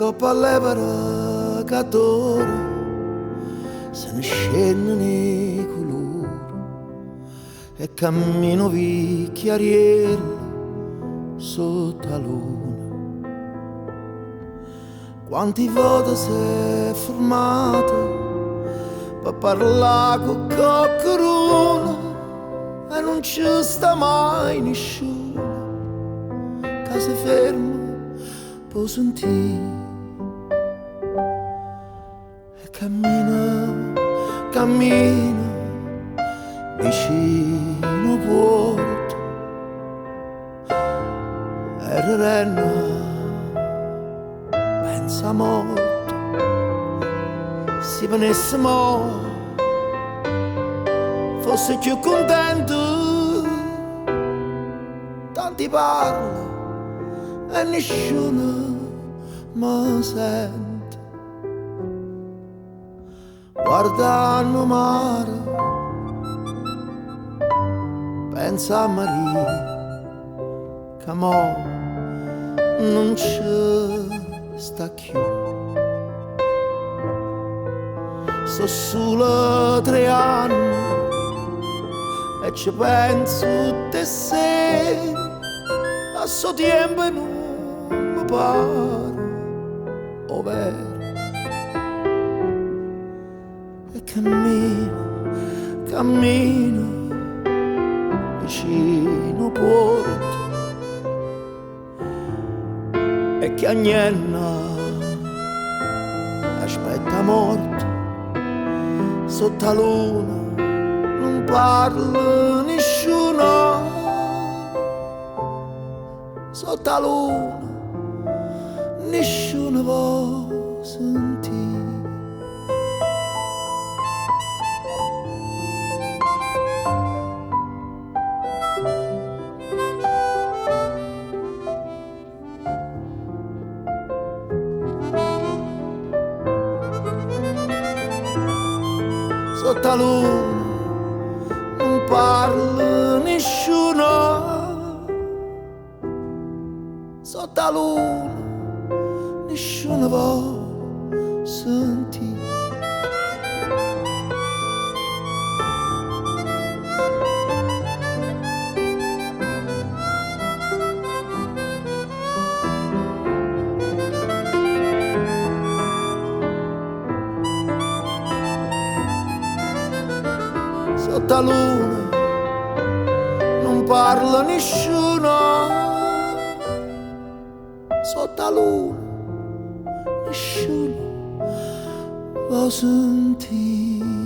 coppa a levera che adoro, se ne scende nei colori e cammino vicchiariello sotto la luna. Quanti volte si è formato per parlare con qualcuno e non ci sta mai nessuno che si ferma per sentire e cammina, cammina vicino porto e renna pensa molto. Se venissimo fosse più contento, tanti parla e nessuno mi sente. Guardando mare, pensa a Maria, che mo non ci sta più. So solo 3 anni e ci penso te se passo tempo e non mi pare ovvero e cammino, cammino vicino porto e che agnenna aspetta morto sotto la luna, non parla nessuno sotto la luna, nessuno vuole sentire. Sotto la luna non parla nessuno, sotto la luna nessuno vuole sentire. Sotto la luna non parla nessuno, sotto la luna nessuno vuole sentire.